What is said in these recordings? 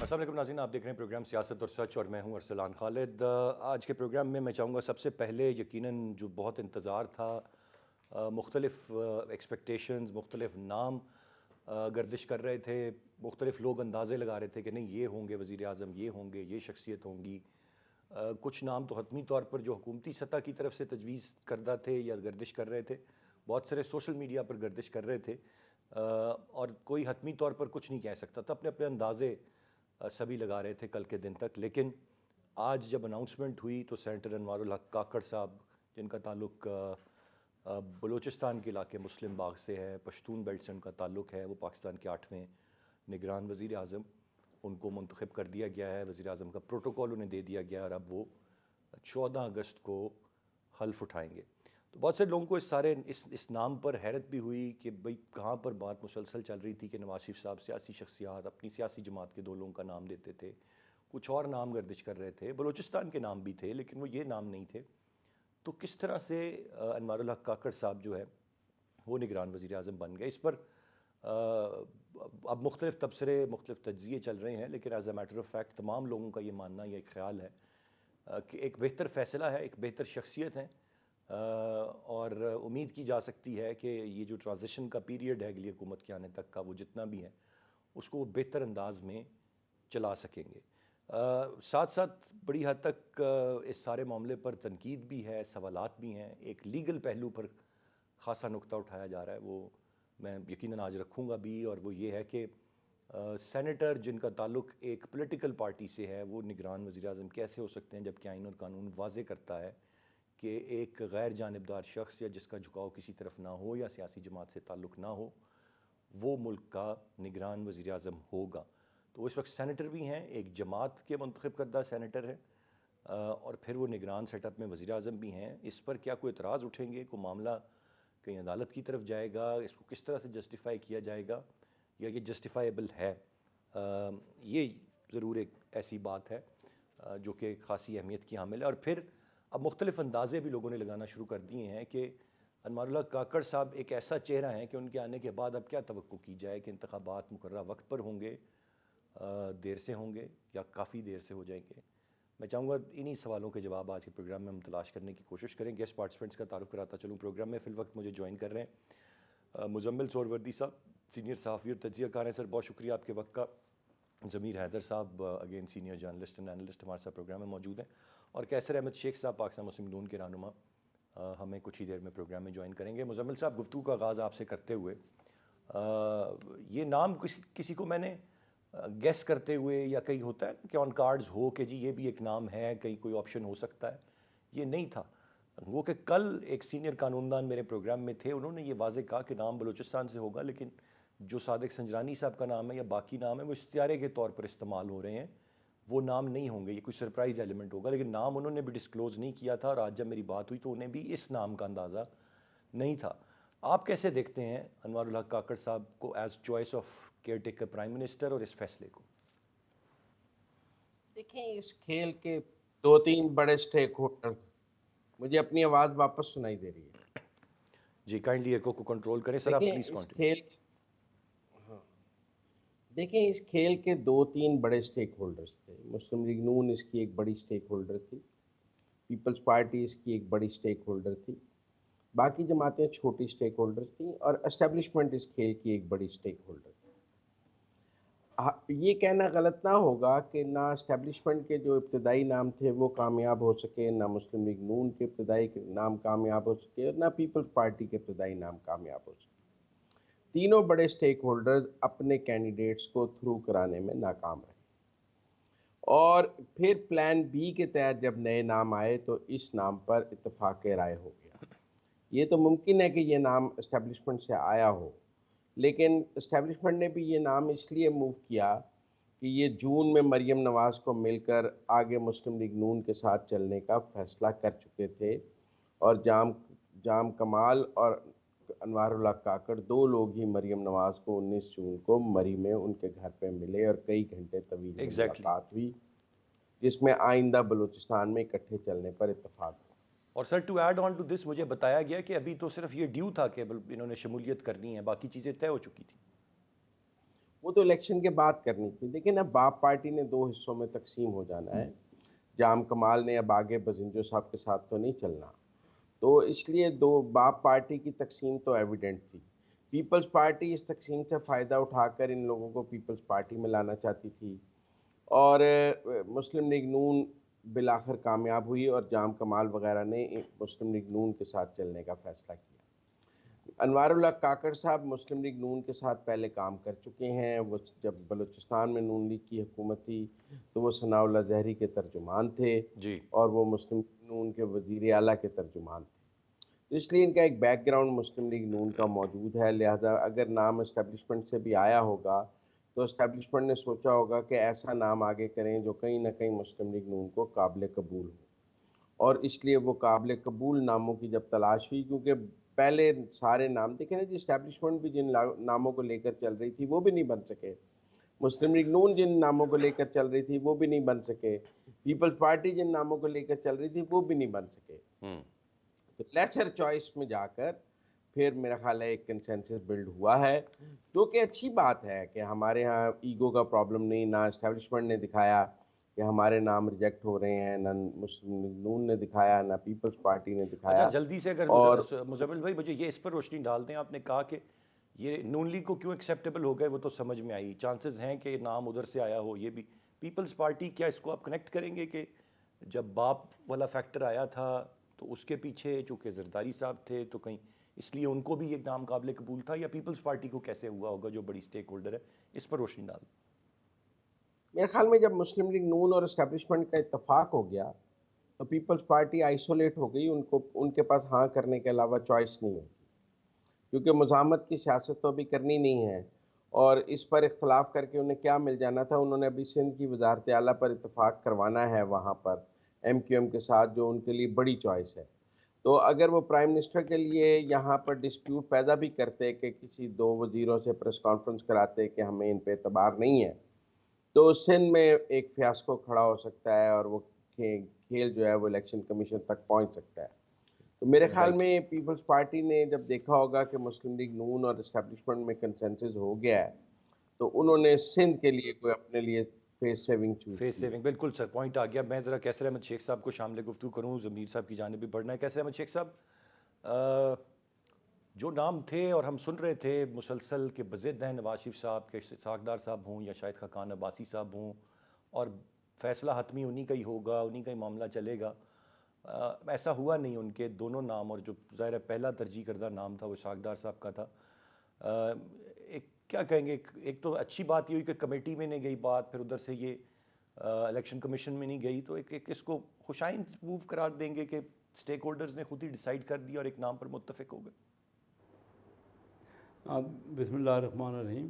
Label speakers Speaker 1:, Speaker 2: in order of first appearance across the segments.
Speaker 1: السلام علیکم ناظرین، آپ دیکھ رہے ہیں پروگرام سیاست اور سچ اور میں ہوں ارسلان خالد۔ آج کے پروگرام میں چاہوں گا سب سے پہلے یقیناً جو بہت انتظار تھا، مختلف ایکسپیکٹیشنز، مختلف نام گردش کر رہے تھے، مختلف لوگ اندازے لگا رہے تھے کہ نہیں یہ ہوں گے وزیر اعظم، یہ ہوں گے، یہ شخصیت ہوں گی۔ کچھ نام تو حتمی طور پر جو حکومتی سطح کی طرف سے تجویز کردہ تھے یا گردش کر رہے تھے، بہت سارے سوشل میڈیا پر گردش کر رہے تھے، اور کوئی حتمی طور پر کچھ نہیں کہہ سکتا تھا، اپنے اپنے اندازے سبھی لگا رہے تھے کل کے دن تک۔ لیکن آج جب اناؤنسمنٹ ہوئی تو سینیٹر انوار الحق کاکڑ صاحب، جن کا تعلق بلوچستان کے علاقے مسلم باغ سے ہے، پشتون بیلٹ سے ان کا تعلق ہے، وہ پاکستان کے 8ویں نگران وزیر اعظم، ان کو منتخب کر دیا گیا ہے، وزیر اعظم کا پروٹوکول انہیں دے دیا گیا، اور اب وہ 14 اگست کو حلف اٹھائیں گے۔ تو بہت سے لوگوں کو اس نام پر حیرت بھی ہوئی کہ بھئی کہاں پر بات مسلسل چل رہی تھی کہ نواز شریف صاحب سیاسی شخصیات اپنی سیاسی جماعت کے 2 لوگوں کا نام دیتے تھے، کچھ اور نام گردش کر رہے تھے، بلوچستان کے نام بھی تھے لیکن وہ یہ نام نہیں تھے۔ تو کس طرح سے انوار الحق کاکڑ صاحب جو ہے وہ نگران وزیر اعظم بن گئے، اس پر اب مختلف تبصرے، مختلف تجزیے چل رہے ہیں، لیکن as a matter of fact تمام لوگوں کا یہ ماننا، یہ ایک خیال ہے کہ ایک بہتر فیصلہ ہے، ایک بہتر شخصیت ہے، اور امید کی جا سکتی ہے کہ یہ جو ٹرانزیشن کا پیریڈ ہے اگلی حکومت کے آنے تک کا، وہ جتنا بھی ہے اس کو وہ بہتر انداز میں چلا سکیں گے۔ ساتھ ساتھ بڑی حد تک اس سارے معاملے پر تنقید بھی ہے، سوالات بھی ہیں، ایک لیگل پہلو پر خاصا نقطہ اٹھایا جا رہا ہے، وہ میں یقیناً آج رکھوں گا بھی، اور وہ یہ ہے کہ سینیٹر جن کا تعلق ایک پولیٹیکل پارٹی سے ہے وہ نگران وزیر اعظم کیسے ہو سکتے ہیں، جبکہ آئین اور قانون واضح کرتا ہے کہ ایک غیر جانبدار شخص یا جس کا جھکاؤ کسی طرف نہ ہو یا سیاسی جماعت سے تعلق نہ ہو وہ ملک کا نگران وزیر اعظم ہوگا۔ تو وہ اس وقت سینیٹر بھی ہیں، ایک جماعت کے منتخب کردہ سینیٹر ہیں، اور پھر وہ نگران سیٹ اپ میں وزیر اعظم بھی ہیں۔ اس پر کیا کوئی اعتراض اٹھیں گے، کوئی معاملہ کہیں عدالت کی طرف جائے گا، اس کو کس طرح سے جسٹیفائی کیا جائے گا، یا یہ جسٹیفائیبل ہے، یہ ضرور ایک ایسی بات ہے جو کہ خاصی اہمیت کی حامل ہے۔ اور پھر اب مختلف اندازے بھی لوگوں نے لگانا شروع کر دیے ہیں کہ انوار الحق کاکڑ صاحب ایک ایسا چہرہ ہیں کہ ان کے آنے کے بعد اب کیا توقع کی جائے کہ انتخابات مقررہ وقت پر ہوں گے، دیر سے ہوں گے یا کافی دیر سے ہو جائیں گے۔ میں چاہوں گا انہی سوالوں کے جواب آج کے پروگرام میں ہم تلاش کرنے کی کوشش کریں۔ گیسٹ پارٹیسپینٹس کا تعارف کراتا چلوں پروگرام میں، فی الوقت مجھے جوائن کر رہے ہیں مزمل سہروردی صاحب، سینئر صحافی اور تجزیہ کار ہیں۔ سر بہت شکریہ آپ کے وقت کا۔ ضمیر حیدر صاحب again senior journalist and analyst ہمارے ساتھ پروگرام میں موجود ہیں، اور کیسر احمد شیخ صاحب پاکستان مسلم نون کے رہنما ہمیں کچھ ہی دیر میں پروگرام میں جوائن کریں گے۔ مزمل صاحب، گفتگو کا آغاز آپ سے کرتے ہوئے، یہ نام کسی کو میں نے گیس کرتے ہوئے یا کہیں ہوتا ہے کہ آن کارڈز ہو کہ جی یہ بھی ایک نام ہے، کہیں کوئی آپشن ہو سکتا ہے، یہ نہیں تھا۔ وہ کہ کل ایک سینئر قانوندان میرے پروگرام میں تھے، انہوں نے یہ واضح کہا کہ نام بلوچستان سے ہوگا، لیکن جو صادق سنجرانی صاحب کا نام ہے یا باقی نام ہے وہ استعارے کے طور پر استعمال ہو رہے ہیں، وہ نام نہیں ہوں گے، یہ کوئی سرپرائز ایلیمنٹ ہوگا۔ لیکن نام انہوں نے بھی ڈسکلوز نہیں کیا تھا، اور آج جب میری بات ہوئی تو انہیں بھی اس نام کا اندازہ نہیں تھا۔ آپ کیسے دیکھتے ہیں انوار الحق کاکڑ صاحب کو as choice of care taker prime minister اور اس فیصلے کو؟
Speaker 2: دیکھیں، اس کھیل کے 2-3 بڑے سٹیک ہولڈر، مجھے اپنی آواز واپس سنائی دے رہی ہے؟
Speaker 1: جی کائنڈلی ایکو کو کنٹرول کریں سر، آپ
Speaker 2: دیکھیں
Speaker 1: پلیز
Speaker 2: اس
Speaker 1: کنٹینیو۔
Speaker 2: کھیل ہاں دیکھیں اس کھیل کے 2-3 بڑے سٹیک ہولڈرز تھے۔ مسلم لیگ نون اس کی ایک بڑی سٹیک ہولڈر تھی، پیپلز پارٹی اس کی ایک بڑی سٹیک ہولڈر تھی، باقی جماعتیں چھوٹی سٹیک ہولڈر تھیں، اور اسٹیبلشمنٹ اس کھیل کی ایک بڑی سٹیک ہولڈر تھی۔ یہ کہنا غلط نہ ہوگا کہ نہ اسٹیبلشمنٹ کے جو ابتدائی نام تھے وہ کامیاب ہو سکے، نہ مسلم لیگ نون کے ابتدائی نام کامیاب ہو سکے، اور نہ پیپلز پارٹی کے ابتدائی نام کامیاب ہو سکے۔ تینوں بڑے سٹیک ہولڈرز اپنے کینڈیڈیٹس کو تھرو کرانے میں ناکام رہے، اور پھر پلان بی کے تحت جب نئے نام آئے تو اس نام پر اتفاق رائے ہو گیا۔ یہ تو ممکن ہے کہ یہ نام اسٹیبلشمنٹ سے آیا ہو، لیکن اسٹیبلشمنٹ نے بھی یہ نام اس لیے موو کیا کہ یہ جون میں مریم نواز کو مل کر آگے مسلم لیگ نون کے ساتھ چلنے کا فیصلہ کر چکے تھے، اور جام کمال اور انوار الحق کاکڑ 2 لوگ ہی مریم نواز کو 19 جون کو مری میں ان کے گھر پہ ملے، اور کئی گھنٹے طویل یہ
Speaker 1: ایگزیکٹلی۔
Speaker 2: ملاقات ہوئی، جس میں آئندہ بلوچستان میں اکٹھے چلنے پر اتفاق ہوا۔
Speaker 1: اور sir to add on to this, مجھے بتایا گیا کہ ابھی تو صرف یہ ڈیو تھا کہ انہوں نے شمولیت کرنی ہے، باقی چیزیں طے ہو چکی تھیں۔
Speaker 2: وہ تو الیکشن کے بعد کرنی تھی. لیکن اب باپ پارٹی نے 2 حصوں میں تقسیم ہو جانا ہے. جام کمال نے اب آگے بزنجو صاحب کے ساتھ تو نہیں چلنا، تو اس لیے باپ پارٹی کی تقسیم تو ایویڈنٹ تھی. پیپلز پارٹی اس تقسیم سے فائدہ اٹھا کر ان لوگوں کو پیپلز پارٹی میں لانا چاہتی تھی، اور مسلم لیگ نون بالآخر کامیاب ہوئی اور جام کمال وغیرہ نے مسلم لیگ نون کے ساتھ چلنے کا فیصلہ کیا. انوار اللہ کاکڑ صاحب مسلم لیگ نون کے ساتھ پہلے کام کر چکے ہیں. وہ جب بلوچستان میں نون لیگ کی حکومت تھی تو وہ ثناء اللہ زہری کے ترجمان تھے،
Speaker 1: جی
Speaker 2: اور وہ مسلم لیگ نون کے وزیر اعلیٰ کے ترجمان تھے. تو اس لیے ان کا ایک بیک گراؤنڈ مسلم لیگ نون کا موجود ہے. لہذا اگر نام اسٹیبلشمنٹ سے بھی آیا ہوگا تو اسٹیبلشمنٹ نے سوچا ہوگا کہ ایسا نام آگے کریں جو کہیں نہ کہیں مسلم لیگ نون کو قابل قبول ہو، اور اس لیے وہ قابل قبول ناموں کی جب تلاش ہوئی، کیونکہ پہلے سارے نام دیکھیں نا جی، اسٹیبلشمنٹ بھی جن ناموں کو لے کر چل رہی تھی وہ بھی نہیں بن سکے. مسلم لیگ نون جن ناموں کو لے کر چل رہی تھی وہ بھی نہیں بن سکے. پیپلز پارٹی جن ناموں کو لے کر چل رہی تھی وہ بھی نہیں بن سکے. تو لیسر چوائس میں جا کر پھر میرا خیال ہے ایک کنسنسس بلڈ ہوا ہے، جو کہ اچھی بات ہے کہ ہمارے ہاں ایگو کا پرابلم نہیں. نہ اسٹیبلشمنٹ نے دکھایا کہ ہمارے نام ریجیکٹ ہو رہے ہیں، نہ مسلم لیگ نون نے دکھایا، نہ پیپلز پارٹی نے
Speaker 1: اچھا
Speaker 2: دکھایا.
Speaker 1: جلدی سے اگر
Speaker 2: اور
Speaker 1: مزمل بھائی مجھے یہ اس پر روشنی ڈال دیں. آپ نے کہا کہ یہ نون لیگ کو کیوں ایکسیپٹیبل ہو گئے، وہ تو سمجھ میں آئی، چانسز ہیں کہ نام ادھر سے آیا ہو. یہ بھی پیپلز پارٹی، کیا اس کو آپ کنیکٹ کریں گے کہ جب باپ والا فیکٹر آیا تھا تو اس کے پیچھے چونکہ زرداری صاحب تھے تو کہیں اس لیے ان کو بھی ایک نام قابل قبول تھا، یا پیپلز پارٹی کو کیسے ہوا ہوگا جو بڑی سٹیک ہولڈر ہے؟ اس پر روشنی ڈال دیں.
Speaker 2: میرے خیال میں جب مسلم لیگ نون اور اسٹیبلشمنٹ کا اتفاق ہو گیا تو پیپلز پارٹی آئسولیٹ ہو گئی. ان کے پاس ہاں کرنے کے علاوہ چوائس نہیں ہے، کیونکہ مزاحمت کی سیاست تو ابھی کرنی نہیں ہے، اور اس پر اختلاف کر کے انہیں کیا مل جانا تھا. انہوں نے ابھی سندھ کی وزارت اعلیٰ پر اتفاق کروانا ہے وہاں پر ایم کیو ایم کے ساتھ، جو ان کے لیے بڑی چوائس ہے. تو اگر وہ پرائم منسٹر کے لیے یہاں پر ڈسپیوٹ پیدا بھی کرتے کہ کسی 2 وزیروں سے پریس کانفرنس کراتے کہ ہمیں ان پہ اعتبار نہیں ہے، تو سندھ میں ایک فیاسکو کھڑا ہو سکتا ہے، اور وہ کھیل جو ہے وہ الیکشن کمیشن تک پہنچ سکتا ہے. تو میرے خیال
Speaker 1: رائٹ.
Speaker 2: میں پیپلز پارٹی نے جب دیکھا ہوگا کہ مسلم لیگ نون اور اسٹیبلشمنٹ میں کنسنسس ہو گیا ہے، تو انہوں نے سندھ کے لیے کوئی اپنے لیے فیس سیونگ چوز
Speaker 1: فیس
Speaker 2: کی ہے.
Speaker 1: سیونگ، بالکل سر، پوائنٹ آ گیا. میں ذرا کیسر احمد شیخ صاحب کو شامل گفتگو کروں، ضمیر صاحب کی جانب بھی بڑھنا ہے. کیسر احمد شیخ صاحب، جو نام تھے اور ہم سن رہے تھے مسلسل کہ بضد ہیں نواز شریف صاحب کے، ساکھدار صاحب ہوں یا شاہد خاقان عباسی صاحب ہوں، اور فیصلہ حتمی انہی کا ہی ہوگا، انہی کا ہی معاملہ چلے گا. ایسا ہوا نہیں. ان کے دونوں نام، اور جو ظاہر ہے پہلا ترجیح کردہ نام تھا وہ ساکھدار صاحب کا تھا. ایک کیا کہیں گے، ایک تو اچھی بات یہ ہوئی کہ کمیٹی میں نہیں گئی بات، پھر ادھر سے یہ الیکشن کمیشن میں نہیں گئی، تو ایک اس کو خوشائند موو قرار دیں گے کہ سٹیک ہولڈرز نے خود ہی ڈیسائیڈ کر دیا اور ایک نام پر متفق ہو گئے.
Speaker 3: بسم اللہ الرحمن الرحیم.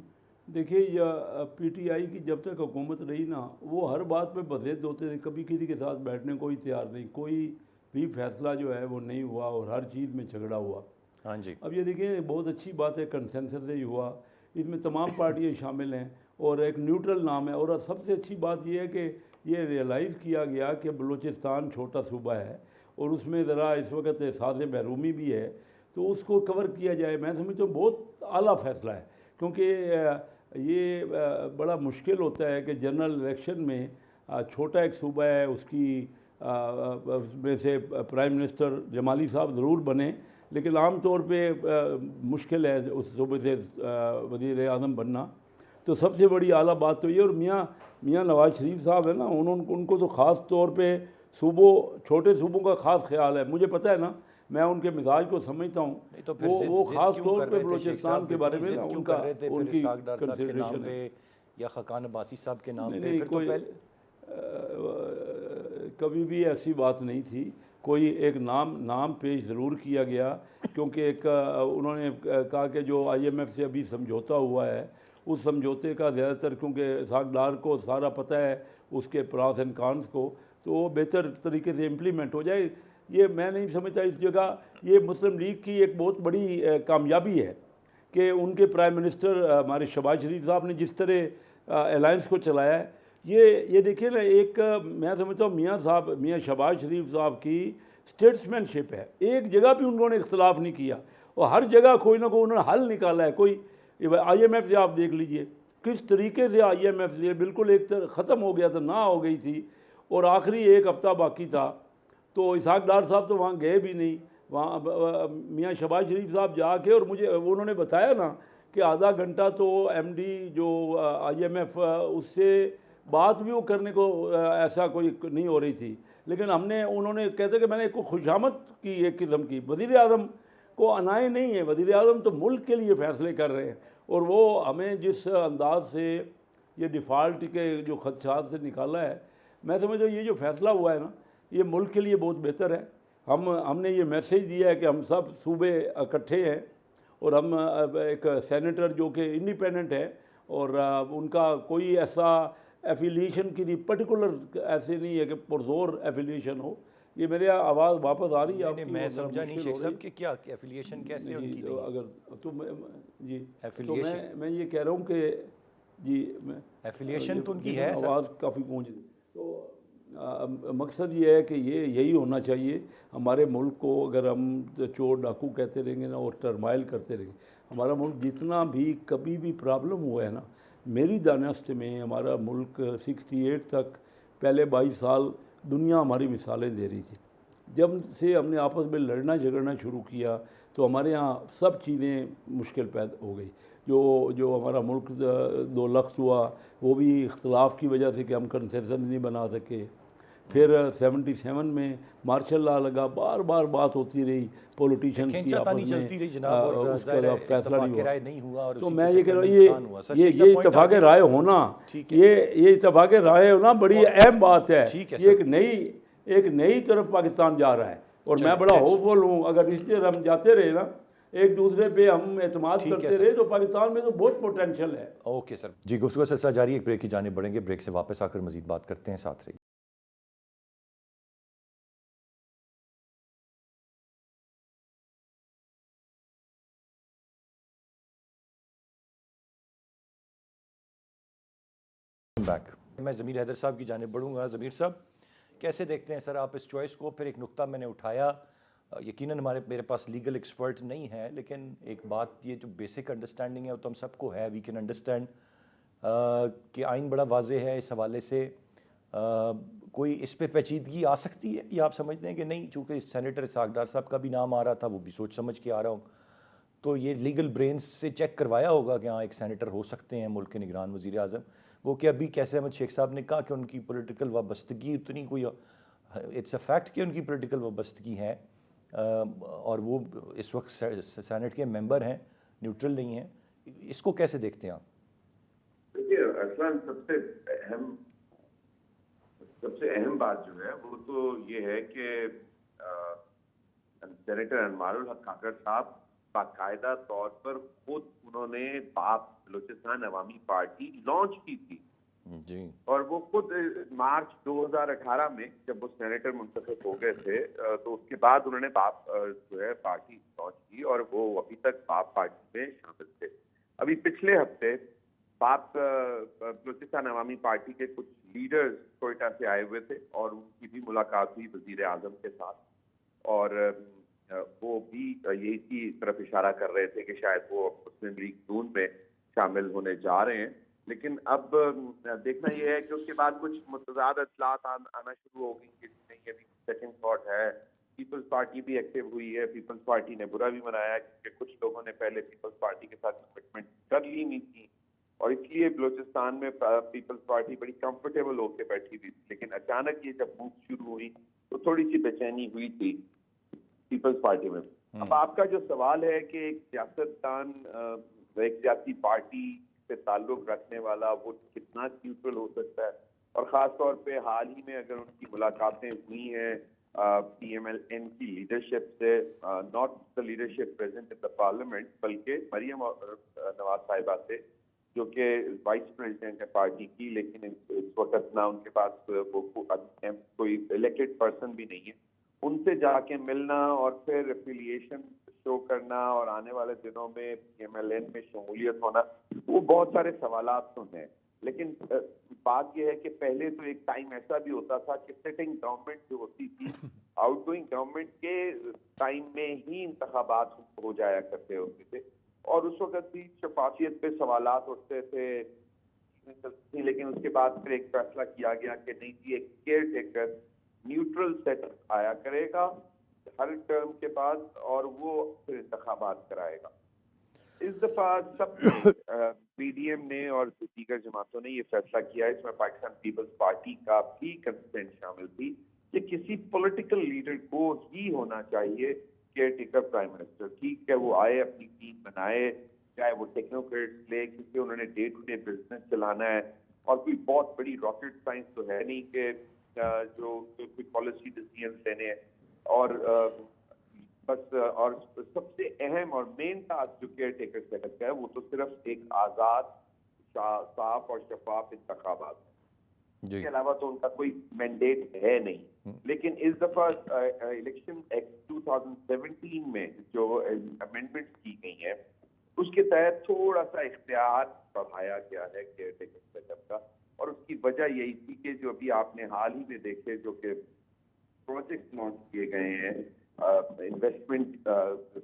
Speaker 3: دیکھیے، یہ پی ٹی آئی کی جب تک حکومت رہی نا، وہ ہر بات پہ بضد ہوتے تھے، کبھی کسی کے ساتھ بیٹھنے کوئی تیار نہیں، کوئی بھی فیصلہ جو ہے وہ نہیں ہوا، اور ہر چیز میں جھگڑا ہوا.
Speaker 1: ہاں جی.
Speaker 3: اب یہ دیکھیں، بہت اچھی بات ہے، کنسنسس سے ہی ہوا، اس میں تمام پارٹیاں شامل ہیں اور ایک نیوٹرل نام ہے. اور سب سے اچھی بات یہ ہے کہ یہ ریئلائز کیا گیا کہ بلوچستان چھوٹا صوبہ ہے اور اس میں ذرا اس وقت احساس محرومی بھی ہے، تو اس کو کور کیا جائے. میں سمجھتا ہوں بہت اعلیٰ فیصلہ ہے، کیونکہ یہ بڑا مشکل ہوتا ہے کہ جنرل الیکشن میں چھوٹا ایک صوبہ ہے، اس کی میں سے پرائم منسٹر جمالی صاحب ضرور بنے، لیکن عام طور پہ مشکل ہے اس صوبے سے وزیر اعظم بننا. تو سب سے بڑی اعلیٰ بات تو یہ. اور میاں نواز شریف صاحب ہے نا، ان کو تو خاص طور پہ چھوٹے صوبوں کا خاص خیال ہے. مجھے پتہ ہے نا، میں ان کے مزاج کو سمجھتا ہوں.
Speaker 1: تو پھر
Speaker 3: وہ خاص
Speaker 1: کیوں
Speaker 3: طور
Speaker 1: کر
Speaker 3: پہ
Speaker 1: رہے تھے شیخ
Speaker 3: بلوچستان
Speaker 1: صاحب،
Speaker 3: کے بارے میں
Speaker 1: اتنی
Speaker 3: نا
Speaker 1: ضد کیوں
Speaker 3: ان
Speaker 1: کر رہے تھے
Speaker 3: ان
Speaker 1: پھر
Speaker 3: کی
Speaker 1: ساکھدار صاحب کے نام
Speaker 3: کنسیڈریشن ہے.
Speaker 1: پہ یا خاقان عباسی صاحب کے نام پہ؟
Speaker 3: نہیں،
Speaker 1: پھر تو پہلے
Speaker 3: کبھی بھی ایسی بات نہیں تھی. کوئی ایک نام پیش ضرور کیا گیا، کیونکہ ایک انہوں نے کہا کہ جو آئی ایم ایف سے ابھی سمجھوتا ہوا ہے، اس سمجھوتے کا زیادہ تر، کیونکہ ساکھدار کو سارا پتہ ہے اس کے پراس اینڈ کانس کو، تو وہ بہتر طریقے سے امپلیمنٹ ہو جائے. یہ میں نہیں سمجھتا اس جگہ یہ مسلم لیگ کی ایک بہت بڑی کامیابی ہے کہ ان کے پرائم منسٹر ہمارے شہباز شریف صاحب نے جس طرح الائنس کو چلایا ہے. یہ دیکھیں نا، ایک میں سمجھتا ہوں میاں شہباز شریف صاحب کی اسٹیٹسمین شپ ہے. ایک جگہ بھی انہوں نے اختلاف نہیں کیا، اور ہر جگہ کوئی نہ کوئی انہوں نے حل نکالا ہے. کوئی آئی ایم ایف سے آپ دیکھ لیجئے، کس طریقے سے IMF سے بالکل ایک ختم ہو گیا تھا، نہ ہو گئی تھی، اور آخری ایک ہفتہ باقی تھا، تو اسحاق ڈار صاحب تو وہاں گئے بھی نہیں، وہاں میاں شہباز شریف صاحب جا کے، اور مجھے انہوں نے بتایا نا کہ آدھا گھنٹہ تو MD جو IMF اس سے بات بھی وہ کرنے کو ایسا کوئی نہیں ہو رہی تھی، لیکن انہوں نے کہتے کہ میں نے کوئی خوشامد کی ایک قسم کی، وزیر اعظم کو انائے نہیں ہے، وزیر اعظم تو ملک کے لیے فیصلے کر رہے ہیں، اور وہ ہمیں جس انداز سے یہ ڈیفالٹ کے جو خدشات سے نکالا ہے، میں سمجھتا ہوں یہ جو فیصلہ ہوا ہے نا، یہ ملک کے لیے بہت بہتر ہے۔ ہم نے یہ میسیج دیا ہے کہ ہم سب صوبے اکٹھے ہیں، اور ہم ایک سینیٹر جو کہ انڈیپینڈنٹ ہے، اور ان کا کوئی ایسا ایفیلیشن کی پرٹیکولر ایسے نہیں ہے کہ پرزور ایفیلیشن ہو۔ یہ میرے آواز واپس آ رہی ہے آپ کی؟
Speaker 1: میں سمجھا نہیں شیخ صاحب کہ کیا ایفیلیشن کیسے ان کی نہیں؟
Speaker 3: اگر تو جی، تو
Speaker 1: ایفیلیشن
Speaker 3: میں یہ کہہ رہا ہوں کہ جی،
Speaker 1: ایفیلیشن تو ان کی ہے سر۔
Speaker 3: آواز کافی گونج رہی، تو مقصد یہ ہے کہ یہی ہونا چاہیے ہمارے ملک کو۔ اگر ہم چور ڈاکو کہتے رہیں گے نا اور ٹرمائل کرتے رہیں گے، ہمارا ملک جتنا بھی کبھی بھی پرابلم ہوا ہے نا، میری دانست میں ہمارا ملک 68 تک پہلے 22 سال دنیا ہماری مثالیں دے رہی تھی۔ جب سے ہم نے آپس میں لڑنا جھگڑنا شروع کیا تو ہمارے ہاں سب چیزیں مشکل پیدا ہو گئی۔ جو ہمارا ملک 2 لخت ہوا، وہ بھی اختلاف کی وجہ سے کہ ہم کنسنسس نہیں بنا سکے۔ پھر 77 میں مارشل لا لگا، بار بار بات ہوتی رہی پولیٹیشنز کی آپس میں،
Speaker 1: چلتی رہی جناب، اور
Speaker 3: اس کا فیصلہ نہیں
Speaker 1: نہیں
Speaker 3: ہوا۔
Speaker 1: ہوا،
Speaker 3: تو میں یہ کہہ رہا ہوں یہ اتفاق رائے ہونا، یہ اتفاق رائے ہونا بڑی اہم بات ہے۔ یہ ایک نئی طرف پاکستان جا رہا ہے، اور میں بڑا ہوپ فل ہوں۔ اگر اس طرح ہم جاتے رہے نا، ایک دوسرے پہ ہم اعتماد کرتے رہے، تو پاکستان میں تو بہت پوٹینشیل ہے۔
Speaker 1: اوکے سر جی، گفتگو کا سلسلہ جاری، ایک بریک کی جانب بڑھیں گے، بریک سے واپس آ کر مزید بات کرتے ہیں، ساتھ رہیے۔ بیک میں ضمیر حیدر صاحب کی جانب بڑھوں گا۔ ضمیر صاحب، کیسے دیکھتے ہیں سر آپ اس چوائس کو؟ پھر ایک نقطہ میں نے اٹھایا، یقیناً میرے پاس لیگل ایکسپرٹ نہیں ہے، لیکن ایک بات یہ جو بیسک انڈرسٹینڈنگ ہے وہ تو ہم سب کو ہے، وی کین انڈرسٹینڈ کہ آئین بڑا واضح ہے اس حوالے سے۔ کوئی اس پہ پیچیدگی آ سکتی ہے، یا آپ سمجھتے ہیں کہ نہیں، چونکہ سینیٹر اسحاق ڈار صاحب کا بھی نام آ رہا تھا، وہ بھی سوچ سمجھ کے آ رہا ہوں، تو یہ لیگل برینز سے چیک کروایا ہوگا کہ ہاں ایک سینیٹر ہو سکتے ہیں ملک کے نگران وزیر اعظم؟ وہ کہ ابھی کیسے احمد شیخ صاحب نے کہا کہ ان کی پولیٹیکل وابستگی اتنی کوئی، اٹس اے فیکٹ کہ ان کی پولیٹیکل وابستگی ہے، اور وہ اس وقت سینٹ کے ممبر ہیں، نیوٹرل نہیں ہیں، اس کو کیسے دیکھتے ہیں آپ؟
Speaker 4: دیکھیے ارسلان، سب سے اہم بات جو ہے وہ تو یہ ہے کہ سینیٹر انوار الحق کھاکڑ صاحب باقاعدہ طور پر خود انہوں نے باپ بلوچستان عوامی پارٹی لانچ کی تھی
Speaker 1: جی،
Speaker 4: اور وہ خود مارچ 2018 میں جب وہ سینیٹر منتخب ہو گئے تھے تو اس کے بعد انہوں نے باپ جو ہے پارٹی لانچ کی، اور وہ ابھی تک باپ پارٹی میں شامل تھے۔ ابھی پچھلے ہفتے باپ بلوچستان عوامی پارٹی کے کچھ لیڈرز کوئٹہ سے آئے ہوئے تھے، اور ان کی بھی ملاقات ہوئی وزیر اعظم کے ساتھ، اور وہ بھی یہی کی طرف اشارہ کر رہے تھے کہ شاید وہ مسلم لیگ نون میں شامل ہونے جا رہے ہیں۔ لیکن اب دیکھنا یہ ہے کہ اس کے بعد کچھ متضاد اطلاعات آنا شروع ہو گئی کہ نہیں، ابھی سیکنڈ تھاٹ ہے۔ پیپلز پارٹی بھی ایکٹیو ہوئی ہے، پیپلز پارٹی نے برا بھی منایا کیونکہ کچھ لوگوں نے پہلے پیپلز پارٹی کے ساتھ کمٹمنٹ کر لی نہیں تھی، اور اس لیے بلوچستان میں پیپلز پارٹی بڑی کمفرٹیبل ہو کے بیٹھی ہوئی تھی۔ لیکن اچانک یہ جب موو شروع ہوئی تو تھوڑی سی بے چینی ہوئی تھی پیپلز پارٹی میں۔ اب آپ کا جو سوال ہے کہ ایک سیاستدان، ایک سیاسی پارٹی سے تعلق رکھنے والا، وہ کتنا نیوٹرل ہو سکتا ہے، اور خاص طور پہ حال ہی میں اگر ان کی ملاقاتیں ہوئی ہیں پی ایم ایل این کی لیڈرشپ سے، not the leadership present in the parliament, بلکہ مریم نواز صاحبہ سے، جو کہ وائس پریزیڈنٹ ہے پارٹی کی، لیکن اس وقت نہ ان کے پاس وہ کوئی الیکٹڈ پرسن بھی نہیں ہے، ان سے جا کے ملنا اور پھر ایفیلیشن شو کرنا اور آنے والے دنوں میں پی ایم ایل این میں شمولیت ہونا، وہ بہت سارے سوالات تو ہیں۔ لیکن بات یہ ہے کہ پہلے تو ایک ٹائم ایسا بھی ہوتا تھا کہ سٹنگ گورنمنٹ جو ہوتی تھی، آؤٹ گوئنگ گورنمنٹ کے ٹائم میں ہی انتخابات ہو جایا کرتے ہوتے تھے، اور اس وقت بھی شفافیت پہ سوالات اٹھتے تھے، الیکشن چلتی تھیں، لیکن اس کے بعد پھر ایک فیصلہ کیا گیا کہ نہیں جی ایک کیئر ٹیکر نیوٹرل سیٹ آیا کرے گا ہر ٹرم کے بعد اور وہ پھر انتخابات کرائے گا. اس دفعہ سب نے پی ڈی ایم نے اور دیگر جماعتوں نے یہ فیصلہ کیا. اس میں پاکستان پیپلز پارٹی کا بھی کنسنٹ شامل تھی کہ کسی پولیٹیکل لیڈر کو ہی ہونا چاہیے کیئر ٹیکر پرائم منسٹر. ٹھیک ہے وہ آئے اپنی ٹیم بنائے چاہے وہ ٹیکنوکریٹس لے کیونکہ انہوں نے ڈے ٹو ڈے بزنس چلانا ہے اور کوئی بہت بڑی راکٹ سائنس تو ہے نہیں کہ جو کوئی پالیسی ڈیسیژنز لینے ہیں. اور بس اور سب سے اہم اور مین ٹاسک جو کیئر ٹیکر سیٹ اپ کا ہے وہ تو صرف ایک آزاد صاف اور شفاف انتخابات ہیں. اس کے علاوہ تو ان کا کوئی مینڈیٹ ہے نہیں. لیکن اس دفعہ الیکشن ایکٹ 2017 میں جو امینڈمنٹ کی گئی ہیں اس کے تحت تھوڑا سا اختیار بڑھایا گیا ہے کیئر ٹیکر سیٹ اپ کا. اور اس کی وجہ یہی تھی کہ جو ابھی آپ نے حال ہی میں دیکھے جو کہ پروجیکٹ لانچ کیے گئے ہیں انویسٹمنٹ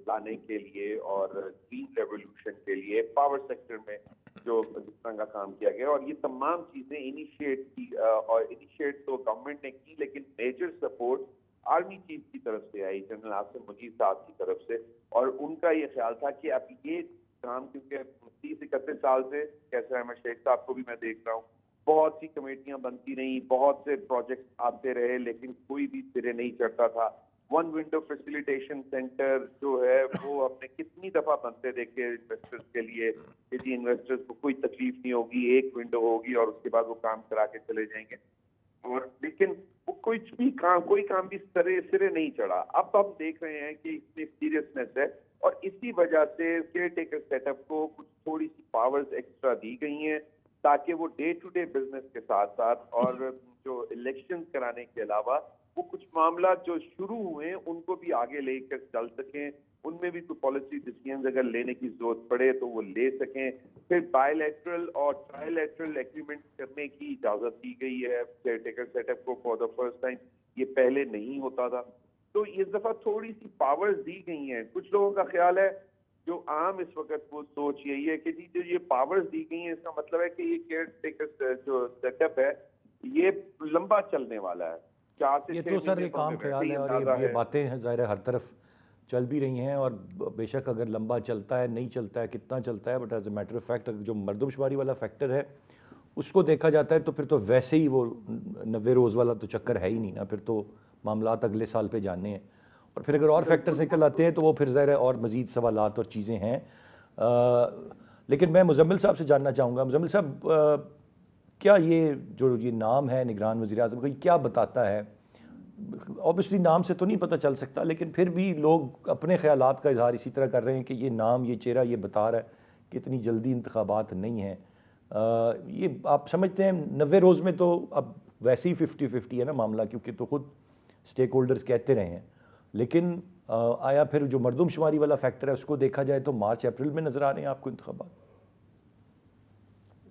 Speaker 4: لانے کے لیے اور گرین ریولیوشن کے لیے پاور سیکٹر میں جو جس طرح کا کام کیا گیا اور یہ تمام چیزیں انیشیٹ کی اور انیشیٹ تو گورنمنٹ نے کی لیکن میجر سپورٹ آرمی چیف کی طرف سے آئی جنرل عاصم منیر صاحب کی طرف سے. اور ان کا یہ خیال تھا کہ اب یہ کام کیونکہ 30-31 سال سے کیسر احمد شیخ صاحب کو بھی میں دیکھ رہا ہوں بہت سی کمیٹیاں بنتی رہیں بہت سے پروجیکٹ آتے رہے لیکن کوئی بھی سرے نہیں چڑھتا تھا. ون ونڈو فیسیلیٹیشن سینٹر جو ہے وہ ہم نے کتنی دفعہ بنتے دیکھے انویسٹرز کے لیے کہ جی انویسٹرز کو کوئی تکلیف نہیں ہوگی ایک ونڈو ہوگی اور اس کے بعد وہ کام کرا کے چلے جائیں گے. اور لیکن وہ کوئی کام بھی سرے نہیں چڑھا. اب ہم دیکھ رہے ہیں کہ اس میں سیریسنیس ہے اور اسی وجہ سے کیئر ٹیکر سیٹ اپ کو کچھ تھوڑی سی پاورز ایکسٹرا دی گئی ہیں تاکہ وہ ڈے ٹو ڈے بزنس کے ساتھ ساتھ اور جو الیکشن کرانے کے علاوہ وہ کچھ معاملات جو شروع ہوئے ہیں ان کو بھی آگے لے کر چل سکیں. ان میں بھی کوئی پالیسی ڈیسیژنز اگر لینے کی ضرورت پڑے تو وہ لے سکیں. پھر بائی لیٹرل اور ٹرائی لیٹرل ایگریمنٹ کرنے کی اجازت دی گئی ہے کیئر ٹیکر سیٹ اپ کو فار دا فرسٹ ٹائم. یہ پہلے نہیں ہوتا تھا تو اس دفعہ تھوڑی سی پاورز دی گئی ہیں. کچھ لوگوں کا خیال ہے جو عام اس وقت وہ سوچ یہی ہے کہ جی جو یہ پاورز دی گئی ہیں اس کا مطلب ہے کہ یہ کیئر ٹیکر جو سیٹ اپ ہے یہ لمبا چلنے والا ہے.
Speaker 1: یہ تو سر ایک عام خیال ہے اور یہ باتیں ہیں ظاہر ہے ہر طرف چل بھی رہی ہیں اور بے شک اگر لمبا چلتا ہے نہیں چلتا ہے کتنا چلتا ہے but as a matter of fact جو مردم شماری والا فیکٹر ہے اس کو دیکھا جاتا ہے تو پھر تو ویسے ہی وہ 90 روز والا تو چکر ہے ہی نہیں نا. پھر تو معاملات اگلے سال پہ جانے ہیں اور پھر اگر اور فیکٹرز نکل آتے ہیں تو وہ پھر ظاہر ہے اور مزید سوالات اور چیزیں ہیں. لیکن میں مزمل صاحب سے جاننا چاہوں گا مزمل صاحب کیا یہ نام ہے نگران وزیر اعظم کا یہ کیا بتاتا ہے؟ اوبیسلی نام سے تو نہیں پتہ چل سکتا لیکن پھر بھی لوگ اپنے خیالات کا اظہار اسی طرح کر رہے ہیں کہ یہ نام یہ چہرہ یہ بتا رہا ہے کہ اتنی جلدی انتخابات نہیں ہیں. یہ آپ سمجھتے ہیں 90 روز میں تو اب ویسے ہی 50-50 ہے نا معاملہ کیونکہ تو خود اسٹیک ہولڈرز کہتے رہے ہیں لیکن آیا پھر جو مردم شماری والا فیکٹر ہے اس کو دیکھا جائے تو مارچ اپریل میں نظر آ رہے ہیں آپ کو انتخابات؟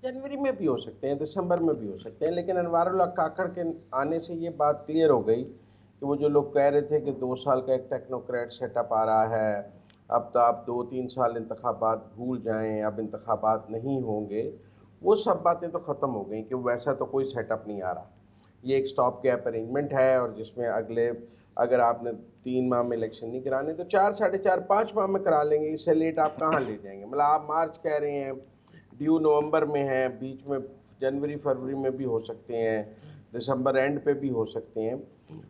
Speaker 2: جنوری میں بھی ہو سکتے ہیں دسمبر میں بھی ہو سکتے ہیں لیکن انوار اللہ کاکڑ کے آنے سے یہ بات کلیئر ہو گئی کہ وہ جو لوگ کہہ رہے تھے کہ 2 سال کا ایک ٹیکنوکریٹ سیٹ اپ آ رہا ہے اب تو آپ 2-3 سال انتخابات بھول جائیں اب انتخابات نہیں ہوں گے وہ سب باتیں تو ختم ہو گئیں کہ ویسا تو کوئی سیٹ اپ نہیں آ رہا. یہ ایک سٹاپ گیپ ارینجمنٹ ہے اور جس میں اگر آپ نے 3 ماہ میں الیکشن نہیں کرانے تو 4, 4.5, 5 ماہ میں کرا لیں گے. اس سے لیٹ آپ کہاں لے جائیں گے؟ مطلب آپ مارچ کہہ رہے ہیں ڈیو نومبر میں ہے بیچ میں جنوری فروری میں بھی ہو سکتے ہیں دسمبر اینڈ پہ بھی ہو سکتے ہیں.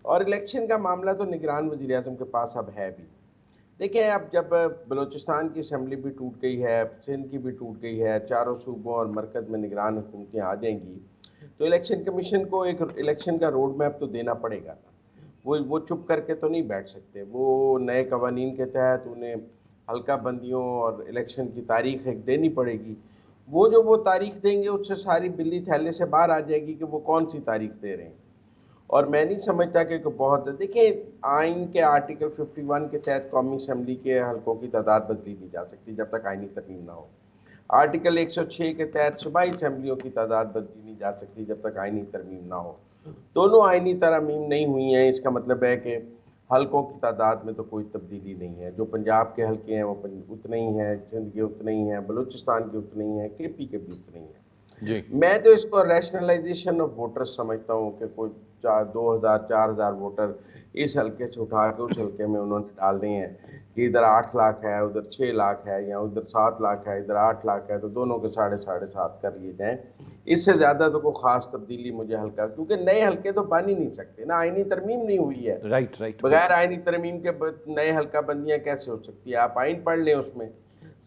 Speaker 2: اور الیکشن کا معاملہ تو نگران وزیر اعظم کے پاس اب ہے بھی. دیکھیں اب جب بلوچستان کی اسمبلی بھی ٹوٹ گئی ہے سندھ کی بھی ٹوٹ گئی ہے چاروں صوبوں اور مرکز میں نگران حکومتیں آ جائیں گی تو الیکشن کمیشن کو ایک الیکشن کا روڈ میپ تو دینا پڑے گا. وہ چپ کر کے تو نہیں بیٹھ سکتے. وہ نئے قوانین کے تحت انہیں حلقہ بندیوں اور الیکشن کی تاریخ ایک دینی پڑے گی. وہ تاریخ دیں گے اس سے ساری بلی تھیلے سے باہر آ جائے گی کہ وہ کون سی تاریخ دے رہے ہیں. اور میں نہیں سمجھتا کہ بہت دیکھیں آئین کے آرٹیکل 51 کے تحت قومی اسمبلی کے حلقوں کی تعداد بدلی نہیں جا سکتی جب تک آئینی ترمیم نہ ہو. آرٹیکل 106 کے تحت صوبائی اسمبلیوں کی تعداد بدلی نہیں جا سکتی جب تک آئینی ترمیم نہ ہو. دونوں آئینی ترمیم نہیں ہوئی ہیں اس کا مطلب ہے کہ حلقوں کی تعداد میں تو کوئی تبدیلی نہیں ہے. جو پنجاب کے حلقے ہیں وہ اتنے ہی ہیں سندھ کے اتنے ہی ہیں بلوچستان کے اتنے ہی ہیں کے پی کے بھی اتنے ہی ہیں.
Speaker 1: جی
Speaker 2: میں تو اس کو ریشنلائزیشن آف ووٹر سمجھتا ہوں کہ کوئی 2,000-4,000 ووٹر اس حلقے سے اٹھا کے اس حلقے میں انہوں نے ڈال دی ہیں کہ ادھر 8 لاکھ ہے, ادھر 6 لاکھ ہے, یا ادھر 7 لاکھ ہے, ادھر 8 لاکھ ہے, تو دونوں کے 7.5 کر لیے جائیں. اس سے زیادہ تو کوئی خاص تبدیلی مجھے حلقہ, کیونکہ نئے حلقے تو بن ہی نہیں سکتے نا, آئینی ترمیم نہیں ہوئی ہے.
Speaker 1: رائٹ
Speaker 2: بغیر آئینی ترمیم کے نئے حلقہ بندیاں کیسے ہو سکتی ہے؟ آپ آئین پڑھ لیں, اس میں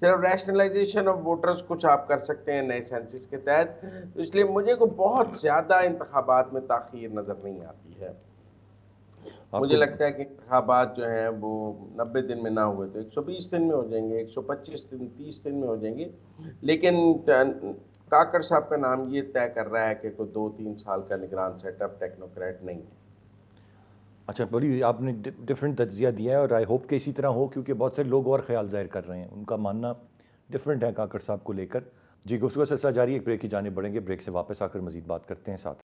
Speaker 2: صرف ریشنلائزیشن آف ووٹرز کچھ آپ کر سکتے ہیں نئے سینسس کے تحت. اس لیے مجھے کو بہت زیادہ انتخابات میں تاخیر نظر نہیں آتی ہے. مجھے لگتا ہے کہ انتخابات جو ہیں وہ 90 دن میں نہ ہوئے تو 120 دن میں ہو جائیں گے, 125 دن, 30 دن میں ہو جائیں گے. لیکن کاکڑ صاحب کا نام یہ طے کر رہا ہے کہ کوئی 2-3 سال کا نگران سیٹ اپ ٹیکنوکریٹ نہیں ہے.
Speaker 1: اچھا, بڑی آپ نے ڈفرینٹ تجزیہ دیا ہے, اور آئی ہوپ کہ اسی طرح ہو, کیونکہ بہت سے لوگ اور خیال ظاہر کر رہے ہیں, ان کا ماننا ڈفرینٹ ہے کاکڑ صاحب کو لے کر. جی, گفتگو سلسلہ جاری, ایک بریک کی جانب بڑھیں گے, بریک سے واپس آ کر مزید بات کرتے ہیں ساتھ.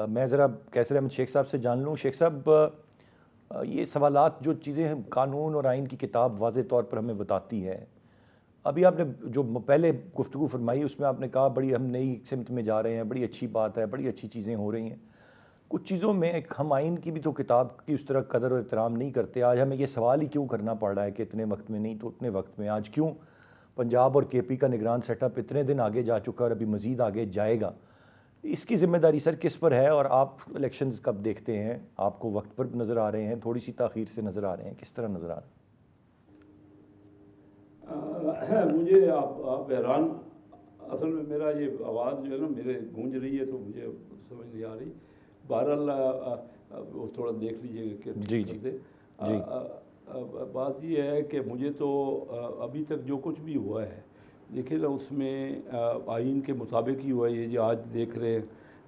Speaker 1: میں ذرا کیسر احمد شیخ صاحب سے جان لوں. شیخ صاحب, یہ سوالات, جو چیزیں قانون اور آئین کی کتاب واضح طور پر ہمیں بتاتی ہے, ابھی آپ نے جو پہلے گفتگو فرمائی اس میں آپ نے کہا بڑی ہم نئی سمت میں جا رہے ہیں, بڑی اچھی بات ہے, بڑی اچھی چیزیں ہو رہی ہیں. کچھ چیزوں میں ہم آئین کی بھی تو کتاب کی اس طرح قدر اور احترام نہیں کرتے. آج ہمیں یہ سوال ہی کیوں کرنا پڑ رہا ہے کہ اتنے وقت میں نہیں تو اتنے وقت میں؟ آج کیوں پنجاب اور کے پی کا نگران سیٹ اپ اتنے دن آگے جا چکا اور ابھی مزید آگے جائے گا؟ اس کی ذمہ داری سر کس پر ہے؟ اور آپ الیکشنز کب دیکھتے ہیں؟ آپ کو وقت پر نظر آ رہے ہیں, تھوڑی سی تاخیر سے نظر آ رہے ہیں, کس طرح نظر آ رہے ہیں؟
Speaker 3: مجھے آپ حیران, اصل میں میرا یہ آواز جو ہے نا میرے گونج رہی ہے تو مجھے سمجھ نہیں آ رہی. بہرحال وہ تھوڑا دیکھ لیجیے کہ
Speaker 1: جی جی.
Speaker 3: بات یہ ہے کہ مجھے تو ابھی تک جو کچھ بھی ہوا ہے دیکھیں نا, اس میں آئین کے مطابق ہی ہوا ہے. یہ جو آج دیکھ رہے ہیں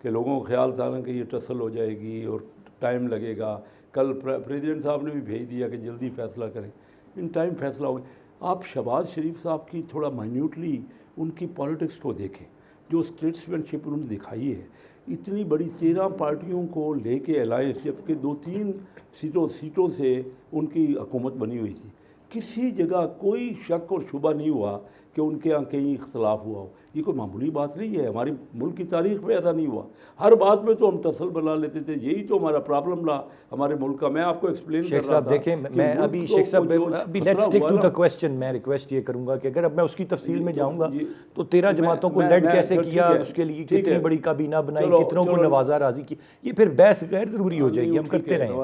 Speaker 3: کہ لوگوں کو خیال تھا نا کہ یہ ٹسل ہو جائے گی اور ٹائم لگے گا. کل پریزیڈنٹ صاحب نے بھی بھیج دیا کہ جلدی فیصلہ کریں, ان ٹائم فیصلہ ہو گیا. آپ شہباز شریف صاحب کی تھوڑا مائنیوٹلی ان کی پالیٹکس کو دیکھیں, جو اسٹیٹسمین شپ انہوں نے دکھائی ہے. اتنی بڑی 13 پارٹیوں کو لے کے الائنس, جبکہ 2-3 سیٹوں سے ان کی حکومت بنی ہوئی تھی. کسی جگہ کوئی شک اور شبہ نہیں ہوا کہ ان کے یہاں کہیں اختلاف ہوا ہو. یہ کوئی معمولی بات نہیں ہے, ہماری ملک کی تاریخ میں ایسا نہیں ہوا. ہر بات میں تو ہم ٹسل بنا لیتے تھے, یہی تو ہمارا پرابلم رہا ہمارے ملک کا. میں آپ کو ایکسپلین کر رہا تھا.
Speaker 1: شیخ صاحب دیکھیں, میں ابھی شیخ صاحب ابھی let's stick to the question. میں ریکویسٹ یہ کروں گا کہ اگر اب میں اس کی تفصیل میں جاؤں گا تو 13 جماعتوں کو لیڈ کیسے کیا, اس کے لیے کتنی بڑی کابینہ بنائی, کتنوں کو نوازا راضی کی, یہ پھر بحث غیر ضروری ہو جائے گی, ہم کرتے رہیں.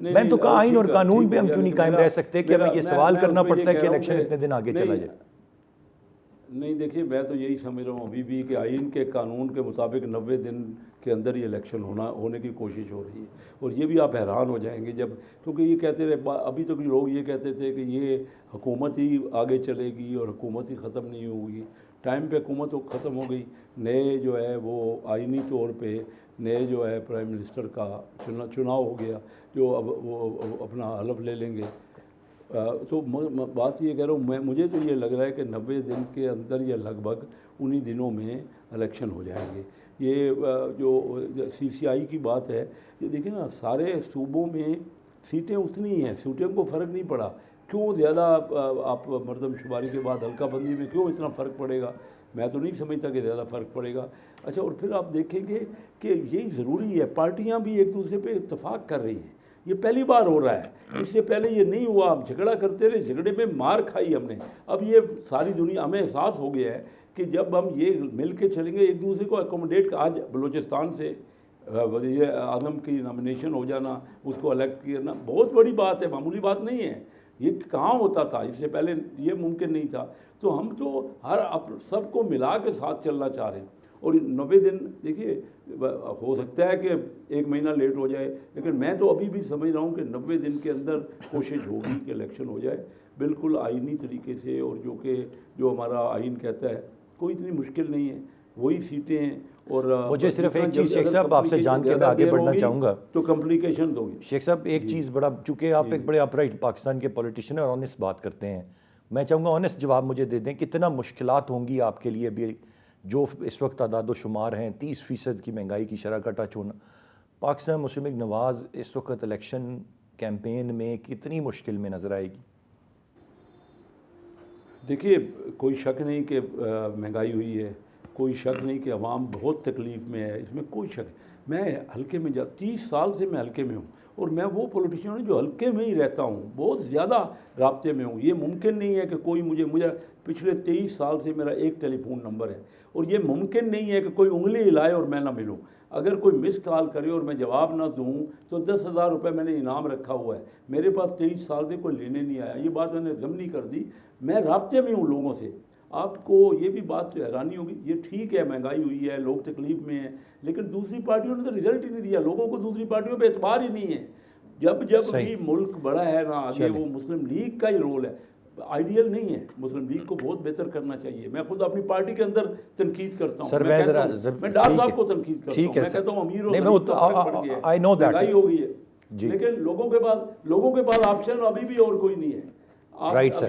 Speaker 1: میں تو کہا آئین اور قانون پہ ہم کیوں نہیں قائم رہ سکتے کہ ہمیں یہ سوال کرنا پڑتا ہے کہ الیکشن اتنے دن آگے چلا جائے.
Speaker 3: نہیں دیکھیے, میں تو یہی سمجھ رہا ہوں ابھی بھی کہ آئین کے قانون کے مطابق 90 دن کے اندر ہی الیکشن ہونے کی کوشش ہو رہی ہے. اور یہ بھی آپ حیران ہو جائیں گے جب, کیونکہ یہ کہتے رہے ابھی تک لوگ یہ کہتے تھے کہ یہ حکومت ہی آگے چلے گی اور حکومت ہی ختم نہیں ہوگی. ٹائم پہ حکومت ختم ہو گئی, نئے جو ہے وہ آئینی طور پہ نئے جو ہے پرائم منسٹر کا چناؤ ہو گیا, جو اب وہ اپنا حلف لے لیں گے. تو بات یہ کہہ رہا ہوں, مجھے تو یہ لگ رہا ہے کہ 90 دن کے اندر یا لگ بھگ انہی دنوں میں الیکشن ہو جائیں گے. یہ جو CCI کی بات ہے, یہ دیکھیں نا سارے صوبوں میں سیٹیں اتنی ہی ہیں, سیٹوں کو فرق نہیں پڑا. کیوں زیادہ آپ مردم شماری کے بعد حلقہ بندی میں کیوں اتنا فرق پڑے گا؟ میں تو نہیں سمجھتا کہ زیادہ فرق پڑے گا. اچھا, اور پھر آپ دیکھیں گے کہ یہی ضروری ہے, پارٹیاں بھی ایک دوسرے پہ اتفاق کر رہی ہیں. یہ پہلی بار ہو رہا ہے, اس سے پہلے یہ نہیں ہوا. ہم جھگڑا کرتے رہے, جھگڑے میں مار کھائی ہم نے. اب یہ ساری دنیا ہمیں احساس ہو گیا ہے کہ جب ہم یہ مل کے چلیں گے, ایک دوسرے کو اکوموڈیٹ. آج بلوچستان سے وزیر اعظم کی نامینیشن ہو جانا, اس کو الیکٹ کرنا بہت بڑی بات ہے, معمولی بات نہیں ہے. یہ کہاں ہوتا تھا, اس سے پہلے یہ ممکن نہیں تھا. تو ہم تو سب کو ملا کے ساتھ چلنا چاہ رہے ہیں. اور 90 دن دیکھیے, ہو سکتا ہے کہ 1 مہینہ لیٹ ہو جائے, لیکن میں تو ابھی بھی سمجھ رہا ہوں کہ 90 دن کے اندر کوشش ہوگی کہ الیکشن ہو جائے بالکل آئینی طریقے سے. اور جو ہمارا آئین کہتا ہے, کوئی اتنی مشکل نہیں ہے, وہی سیٹیں ہیں. اور
Speaker 1: مجھے صرف ایک چیز شیخ صاحب آپ سے جان کے میں آگے بڑھنا چاہوں گا
Speaker 3: تو کمپلیکیشنز ہوگی.
Speaker 1: شیخ صاحب ایک چیز بڑا, چونکہ آپ ایک بڑے اپرائٹ پاکستان کے پولیٹیشین اور آنیسٹ بات کرتے ہیں, میں چاہوں گا آنیسٹ جواب مجھے دے دیں, کتنا مشکلات ہوں گی آپ کے لیے ابھی جو اس وقت تعداد و شمار ہیں 30% کی مہنگائی کی شرح کا ٹچ ہونا، پاکستان مسلم لیگ نواز اس وقت الیکشن کیمپین میں کتنی مشکل میں نظر آئے گی؟
Speaker 3: دیکھیے کوئی شک نہیں کہ مہنگائی ہوئی ہے، کوئی شک نہیں کہ عوام بہت تکلیف میں ہے، اس میں کوئی شک۔ میں حلقے میں 30 سال سے میں حلقے میں ہوں، اور میں وہ پولیٹیشین ہوں جو حلقے میں ہی رہتا ہوں، بہت زیادہ رابطے میں ہوں۔ یہ ممکن نہیں ہے کہ کوئی مجھے پچھلے 23 سال سے میرا ایک ٹیلی فون نمبر ہے، اور یہ ممکن نہیں ہے کہ کوئی انگلی ہلائے اور میں نہ ملوں۔ اگر کوئی مس کال کرے اور میں جواب نہ دوں تو 10,000 روپے میں نے انعام رکھا ہوا ہے۔ میرے پاس 23 سال سے کوئی لینے نہیں آیا، یہ بات میں نے ضمنی کر دی۔ میں رابطے میں ہوں لوگوں سے۔ آپ کو یہ بھی بات حیرانی ہوگی، یہ ٹھیک ہے مہنگائی ہوئی ہے، لوگ تکلیف میں ہیں، لیکن دوسری پارٹیوں نے تو رزلٹ ہی نہیں دیا۔ لوگوں کو دوسری پارٹیوں پہ اعتبار ہی نہیں ہے۔ جب بھی ملک بڑا ہے نا، آگے وہ مسلم لیگ کا ہی رول ہے، آئیڈیل نہیں ہے۔ مسلم لیگ کو بہت بہتر کرنا چاہیے۔ میں خود اپنی پارٹی کے اندر تنقید کرتا ہوں، میں ڈار صاحب کو تنقید کرتا ہوں، میں کہتا ہوں امیر مہنگائی ہو گئی ہے، لیکن لوگوں کے پاس آپشن ابھی بھی اور کوئی نہیں ہے۔
Speaker 1: رائٹ سر،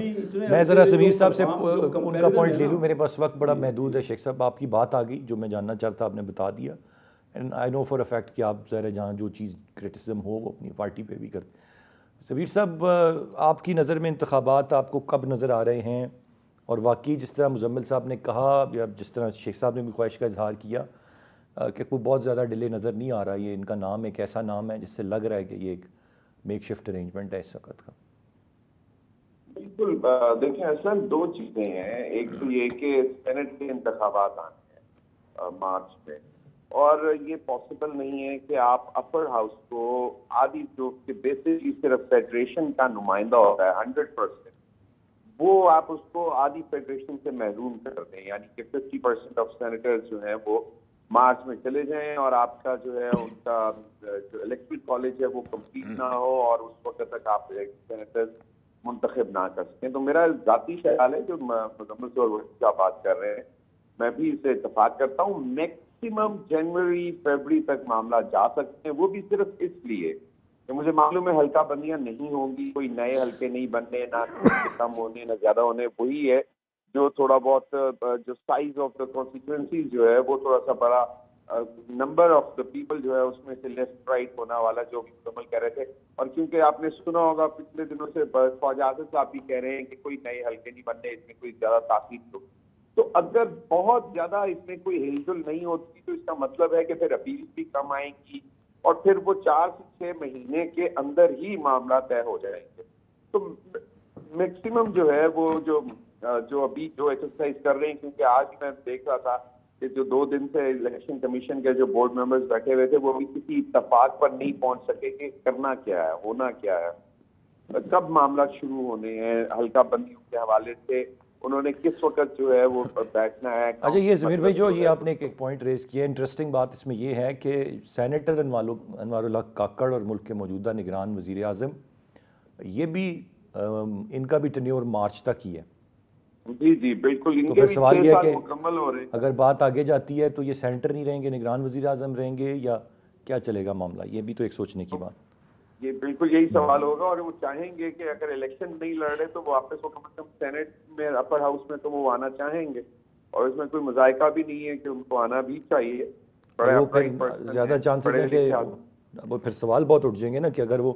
Speaker 1: میں ذرا ضمیر صاحب سے ان کا پوائنٹ لے لوں، میرے پاس وقت بڑا محدود ہے۔ شیخ صاحب آپ کی بات آ گئی، جو میں جاننا چاہتا آپ نے بتا دیا، and I know for a fact کہ آپ ظاہر ہے جہاں جو چیز کرٹیسزم ہو وہ اپنی پارٹی پہ بھی کرتے۔ ضمیر صاحب آپ کی نظر میں انتخابات آپ کو کب نظر آ رہے ہیں؟ اور واقعی جس طرح مزمل صاحب نے کہا یا جس طرح شیخ صاحب نے بھی خواہش کا اظہار کیا کہ کوئی بہت زیادہ ڈیلے نظر نہیں آ رہا، یہ ان کا نام ایک ایسا نام ہے جس سے لگ رہا ہے کہ یہ ایک میک شفٹ ارینجمنٹ ہے اس وقت کا۔
Speaker 4: بالکل، دیکھیں اصل دو چیزیں ہیں، ایک تو یہ کہ سینٹ کے انتخابات آنے ہیں مارچ میں، اور یہ پاسبل نہیں ہے کہ آپ اپر ہاؤس کو آدھی جو کہ بیسکلی صرف فیڈریشن کا نمائندہ ہوتا ہے 100%، وہ آپ اس کو آدھی فیڈریشن سے محروم کر دیں، یعنی کہ 50% آف سینیٹرز جو ہیں وہ مارچ میں چلے جائیں، اور آپ کا جو ہے ان کا جو الیکٹرل کالج ہے وہ کمپلیٹ نہ ہو، اور اس وقت تک آپ سینیٹرز منتخب نہ کر سکیں۔ تو میرا ذاتی خیال ہے، جو مزمل سے اور وحید صاحب بات کر رہے ہیں، میں بھی اسے اتفاق کرتا ہوں، میکسیمم جنوری فیبری تک معاملہ جا سکتے ہیں، وہ بھی صرف اس لیے کہ مجھے معلوم ہے حلقہ بندیاں نہیں ہوں گی، کوئی نئے حلقے نہیں بننے، نہ کم ہونے نہ زیادہ ہونے، وہی ہے جو تھوڑا بہت جو سائز آف دا کانسٹیٹوئنسیز جو ہے وہ تھوڑا سا بڑا، نمبر آف دا پیپل جو ہے اس میں سے لیفٹ رائٹ ہونا والا، جو مکمل کہہ رہے تھے۔ اور کیونکہ آپ نے سنا ہوگا پچھلے دنوں سے خواجہ آصف صاحب بھی کہہ رہے ہیں کہ کوئی نئے حلقے نہیں بننے، اس میں کوئی زیادہ تاخیر تو اگر بہت زیادہ اس میں کوئی ہل جل نہیں ہوتی تو اس کا مطلب ہے کہ پھر اپیل بھی کم آئیں گی، اور پھر وہ 4 سے 6 مہینے کے اندر ہی معاملہ طے ہو جائیں گے۔ تو میکسیمم جو ہے وہ جو ابھی جو ایکسرسائز کر رہے ہیں، کیونکہ آج میں دیکھ رہا تھا کہ جو 2 دن سے الیکشن کمیشن کے جو بورڈ ممبرز بیٹھے ہوئے تھے وہ بھی کسی اتفاق پر نہیں پہنچ سکے کہ کرنا کیا ہے، ہونا کیا ہے، کب معاملات شروع ہونے ہیں حلقہ بندیوں کے حوالے سے، انہوں نے کس وقت جو ہے وہ بیٹھنا ہے۔
Speaker 1: اچھا یہ ضمیر بھائی جو یہ آپ نے ایک پوائنٹ ریز کیا، انٹرسٹنگ بات اس میں یہ ہے کہ سینیٹر انوار اللہ کاکڑ اور ملک کے موجودہ نگران وزیر اعظم، یہ بھی ان کا بھی ٹینیور مارچ تک ہی ہے۔
Speaker 4: جی جی بالکل، ان
Speaker 1: تو
Speaker 4: کے
Speaker 1: پھر
Speaker 4: بھی
Speaker 1: سوال
Speaker 4: 6
Speaker 1: یہ ہے
Speaker 4: سال
Speaker 1: کہ
Speaker 4: مکمل ہو رہے ہیں۔
Speaker 1: اگر بات آگے جاتی ہے تو یہ سینٹر نہیں رہیں گے، نگران وزیر اعظم رہیں گے، یا کیا چلے گا معاملہ؟ یہ بھی تو ایک سوچنے کی بات۔
Speaker 4: یہ بالکل یہی سوال ہوگا، اور وہ چاہیں گے کہ اگر الیکشن نہیں لڑ رہے تو وہ واپس وہ کم از کم سینٹ میں اپر ہاؤس میں تو وہ آنا چاہیں گے، اور اس میں کوئی مذائقہ بھی نہیں ہے کہ ان کو آنا بھی چاہیے۔
Speaker 1: وہ پھر زیادہ چانسز ہیں کہ وہ پھر سوال بہت اٹھ جائیں گے نا کہ اگر وہ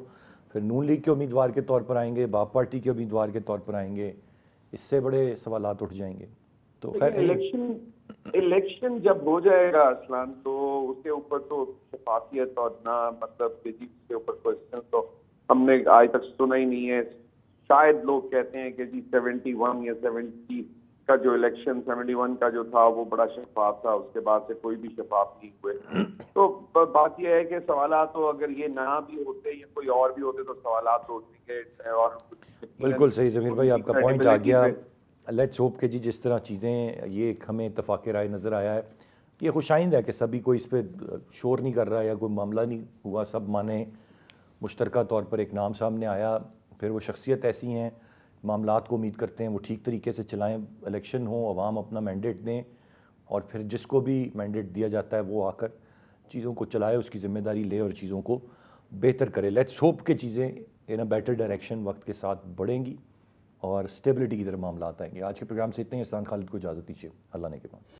Speaker 1: پھر نون لیگ کے امیدوار کے طور پر آئیں گے، باپ پارٹی کے امیدوار کے طور پر آئیں گے، اس سے بڑے سوالات اٹھ جائیں گے۔ تو خیر
Speaker 4: الیکشن جب ہو جائے گا اسلام، تو اس کے اوپر تو شفافیت اور نہ مطلب کہ جی اس کے اوپر کوشچن تو ہم نے آج تک سنا ہی نہیں ہے۔ شاید لوگ کہتے ہیں کہ جی 71 یا 70 کا جو الیکشن 71 کا جو تھا وہ بڑا شفاف تھا، اس کے بعد سے کوئی بھی شفاف نہیں ہوئے۔ تو بات یہ ہے کہ سوالات تو اگر یہ نہ بھی ہوتے یا کوئی اور بھی ہوتے تو سوالات تو اٹھیں گے۔ اور
Speaker 1: بالکل صحیح ضمیر بھائی، آپ کا پوائنٹ آ گیا۔ لیٹس ہوپ کہ جی جس طرح چیزیں یہ ایک ہمیں اتفاق رائے نظر آیا ہے، یہ خوش آئند ہے کہ سبھی کوئی اس پہ شور نہیں کر رہا یا کوئی معاملہ نہیں ہوا، سب مانے مشترکہ طور پر ایک نام سامنے آیا۔ پھر وہ شخصیت ایسی ہیں، معاملات کو امید کرتے ہیں وہ ٹھیک طریقے سے چلائیں، الیکشن ہوں، عوام اپنا مینڈیٹ دیں، اور پھر جس کو بھی مینڈیٹ دیا جاتا ہے وہ آ کر چیزوں کو چلائے، اس کی ذمہ داری لے اور چیزوں کو بہتر کرے۔ لیٹس ہوپ کہ چیزیں ان اے بیٹر ڈائریکشن وقت کے ساتھ بڑھیں گی اور اسٹیبلٹی کی طرف معاملات آئیں گے۔ آج کے پروگرام سے اتنے ہی، احسان خالد کو اجازت دیجیے، اللہ نے کے بعد۔